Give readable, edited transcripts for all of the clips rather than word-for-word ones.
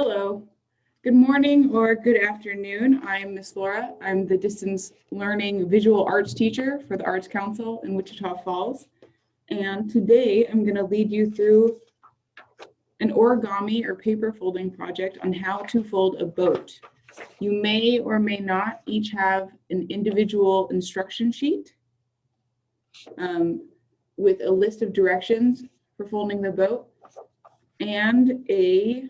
Hello, good morning or good afternoon. I'm Miss Laura. I'm the distance learning visual arts teacher for the Arts Council in Wichita Falls. And today I'm going to lead you through an origami or paper folding project on how to fold a boat. You may or may not each have an individual instruction sheet with a list of directions for folding the boat and a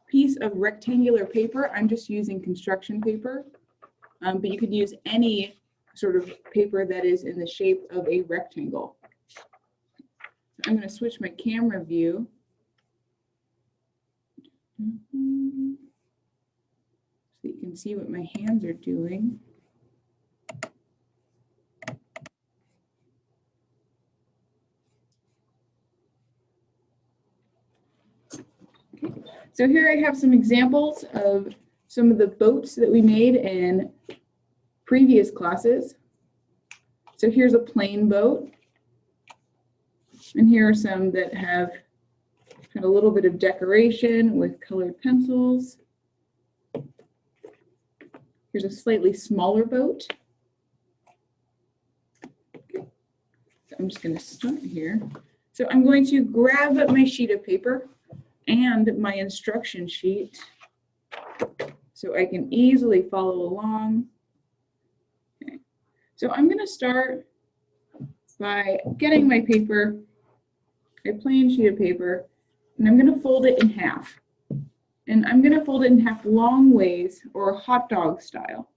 piece of rectangular paper. I'm just using construction paper, but you could use any sort of paper that is in the shape of a rectangle. I'm going to switch my camera view. So you can see what my hands are doing. Okay. So here I have some examples of some of the boats that we made in previous classes. So here's a plain boat. And here are some that have a little bit of decoration with colored pencils. Here's a slightly smaller boat. Okay. So I'm just going to start here. So I'm going to grab my sheet of paper and my instruction sheet so I can easily follow along. Okay. So I'm going to start by getting my paper, a plain sheet of paper, and I'm going to fold it in half. And I'm going to fold it in half long ways or hot dog style.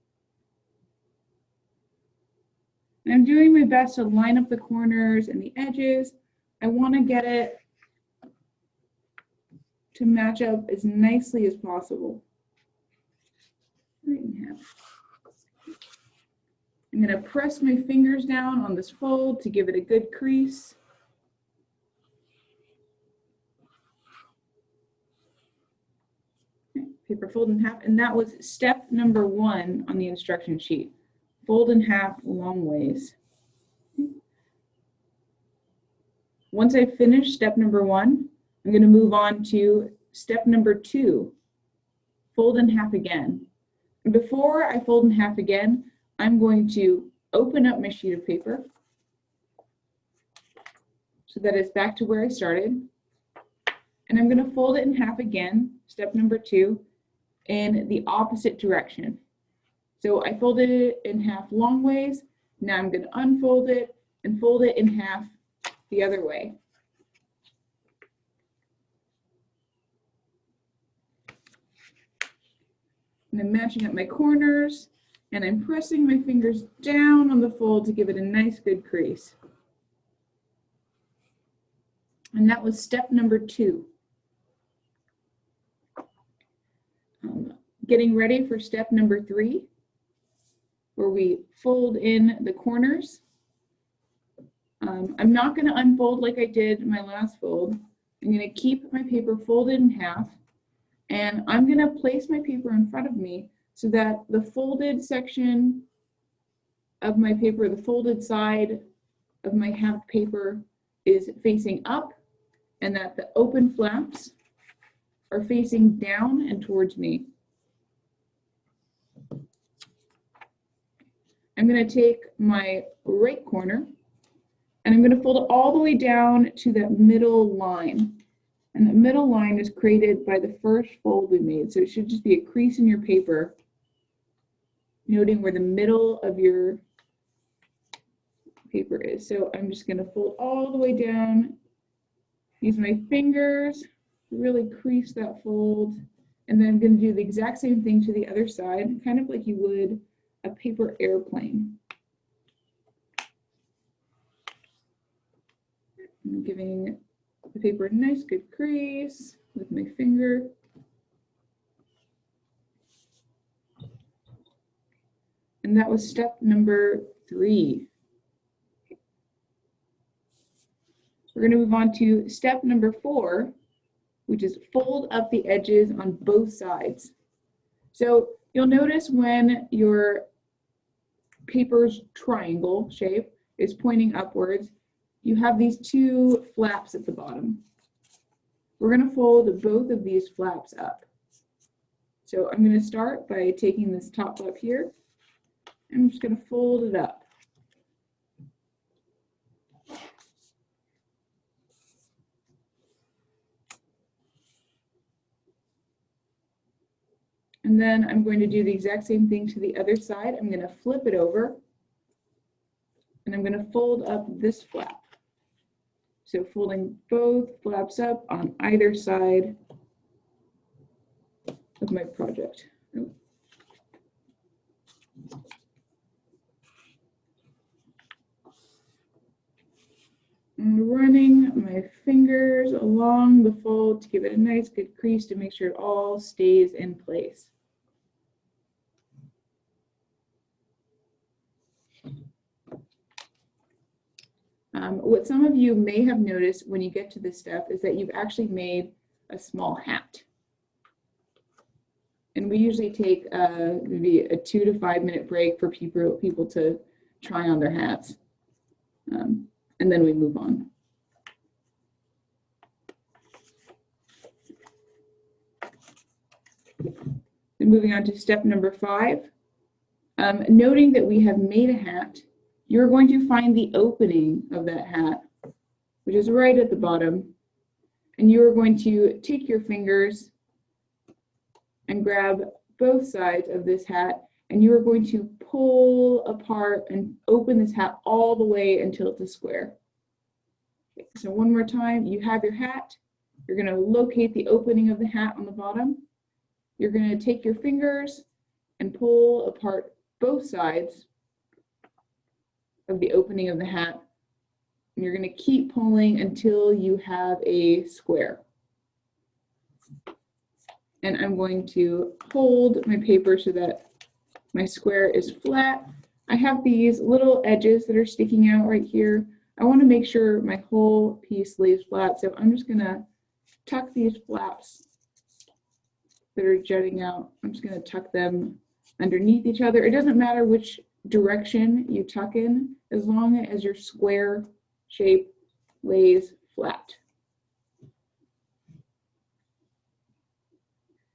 And I'm doing my best to line up the corners and the edges. I want to get it to match up as nicely as possible. Right in half. I'm going to press my fingers down on this fold to give it a good crease. Okay, paper fold in half, and that was step number 1 on the instruction sheet. Fold in half long ways. Once I finish step number 1, I'm going to move on to step number 2, fold in half again. And before I fold in half again, I'm going to open up my sheet of paper so that it's back to where I started. And I'm going to fold it in half again, step number 2, in the opposite direction. So I folded it in half long ways. Now I'm going to unfold it and fold it in half the other way. And I'm matching up my corners, and I'm pressing my fingers down on the fold to give it a nice good crease. And that was step number 2. Getting ready for step number 3, where we fold in the corners. I'm not going to unfold like I did my last fold. I'm going to keep my paper folded in half, and I'm going to place my paper in front of me so that the folded section of my paper, the folded side of my half paper is facing up, and that the open flaps are facing down and towards me. I'm going to take my right corner and I'm going to fold it all the way down to that middle line. And the middle line is created by the first fold we made. So it should just be a crease in your paper, noting where the middle of your paper is. So I'm just going to fold all the way down, use my fingers to really crease that fold. And then I'm going to do the exact same thing to the other side, kind of like you would a paper airplane. I'm giving the paper a nice good crease with my finger. And that was step number 3. We're going to move on to step number 4, which is fold up the edges on both sides. So you'll notice when your paper's triangle shape is pointing upwards, you have these 2 flaps at the bottom. we're going to fold both of these flaps up. So I'm going to start by taking this top flap here, and I'm just going to fold it up. And then I'm going to do the exact same thing to the other side. I'm going to flip it over, and I'm going to fold up this flap. So folding both flaps up on either side of my project. And running my fingers along the fold to give it a nice good crease to make sure it all stays in place. What some of you may have noticed when you get to this step is that you've actually made a small hat. And we usually take maybe a 2 to 5 minute break for people to try on their hats. And then we move on. Then moving on to step number 5. Noting that we have made a hat, you're going to find the opening of that hat, which is right at the bottom. And you are going to take your fingers and grab both sides of this hat, and you are going to pull apart and open this hat all the way until it's a square. Okay, so one more time, you have your hat. You're going to locate the opening of the hat on the bottom. You're going to take your fingers and pull apart both sides of the opening of the hat. And you're going to keep pulling until you have a square. And I'm going to hold my paper so that my square is flat. I have these little edges that are sticking out right here. I want to make sure my whole piece lays flat, so I'm just going to tuck these flaps that are jutting out. I'm just going to tuck them underneath each other. It doesn't matter which direction you tuck in, as long as your square shape lays flat.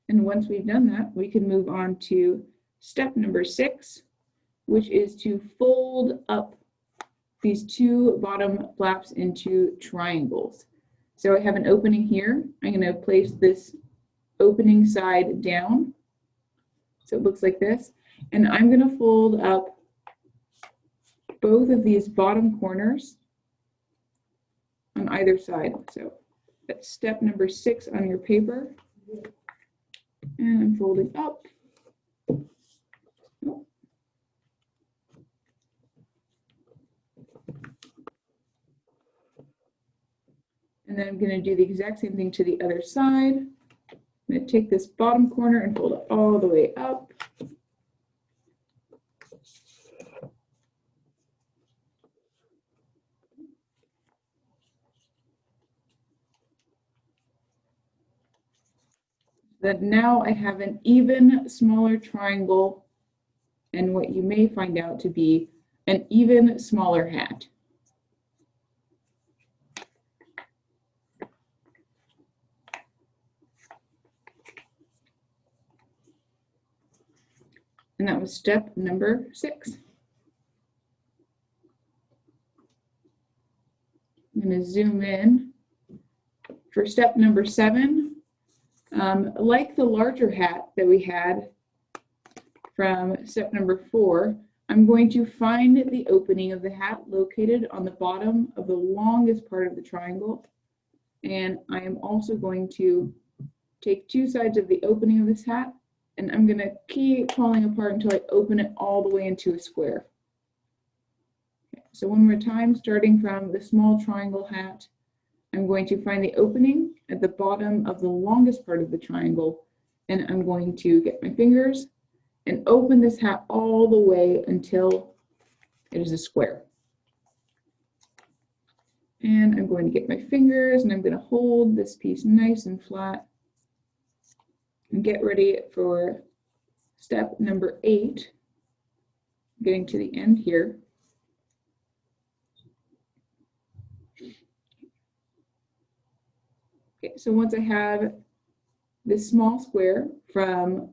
And once we've done that, we can move on to step number 6, which is to fold up these 2 bottom flaps into triangles. So I have an opening here. I'm going to place this opening side down. So it looks like this. And I'm going to fold up both of these bottom corners on either side. So that's step number 6 on your paper. And I'm folding up. And then I'm going to do the exact same thing to the other side. I'm going to take this bottom corner and fold it all the way up. That now I have an even smaller triangle and what you may find out to be an even smaller hat. And that was step number 6. I'm going to zoom in. For step number 7, like the larger hat that we had from step number 4, I'm going to find the opening of the hat located on the bottom of the longest part of the triangle. And I am also going to take 2 sides of the opening of this hat, and I'm going to keep pulling apart until I open it all the way into a square. Okay, so one more time, starting from the small triangle hat, I'm going to find the opening at the bottom of the longest part of the triangle, and I'm going to get my fingers and open this hat all the way until it is a square. And I'm going to get my fingers and I'm going to hold this piece nice and flat and get ready for step number 8, getting to the end here. Okay, so once I have this small square from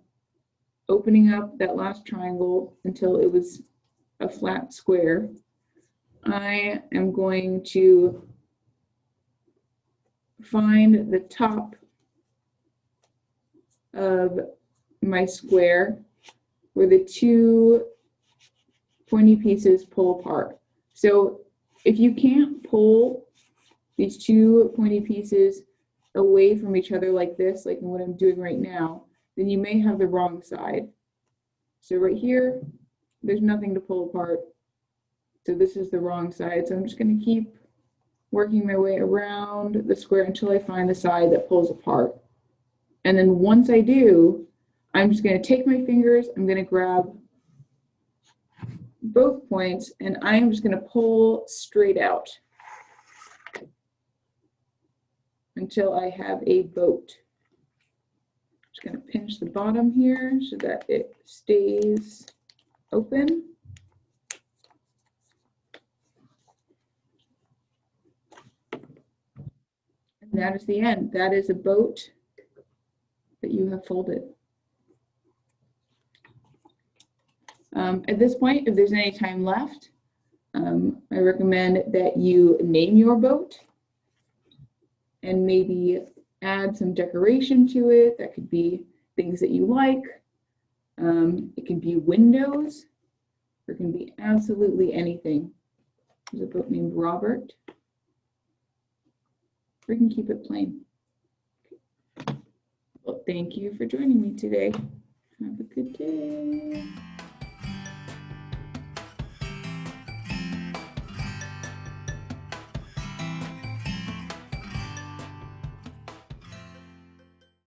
opening up that last triangle until it was a flat square, I am going to find the top of my square where the two pointy pieces pull apart. So if you can't pull these two pointy pieces away from each other like this, like in what I'm doing right now, then you may have the wrong side. So right here, there's nothing to pull apart. So this is the wrong side. So I'm just going to keep working my way around the square until I find the side that pulls apart. And then once I do, I'm just going to take my fingers, I'm going to grab both points, and I'm just going to pull straight out until I have a boat. Just going to pinch the bottom here so that it stays open. And that is the end. That is a boat that you have folded. At this point, if there's any time left, I recommend that you name your boat and maybe add some decoration to it. That could be things that you like. It can be windows, or it can be absolutely anything. There's a boat named Robert. We can keep it plain. Well, thank you for joining me today. Have a good day.